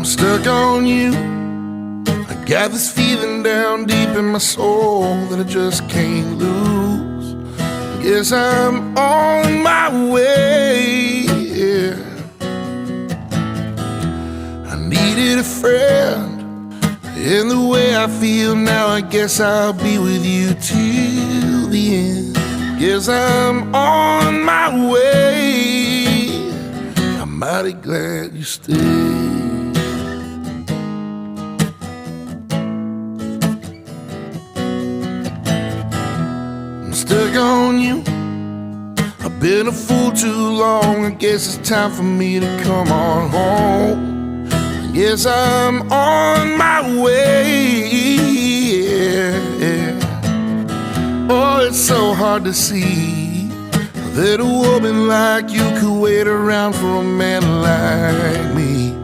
I'm stuck on you. I got this feeling down deep in my soul that I just can't lose. Guess I'm on my way, yeah. I needed a friend, and the way I feel now, I guess I'll be with you till the end. Guess I'm on my way. I'm mighty glad you stayed. I'm stuck on you. I've been a fool too long. I guess it's time for me to come on home. I guess I'm on my way, yeah. Oh, it's so hard to see that a woman like you could wait around for a man like me.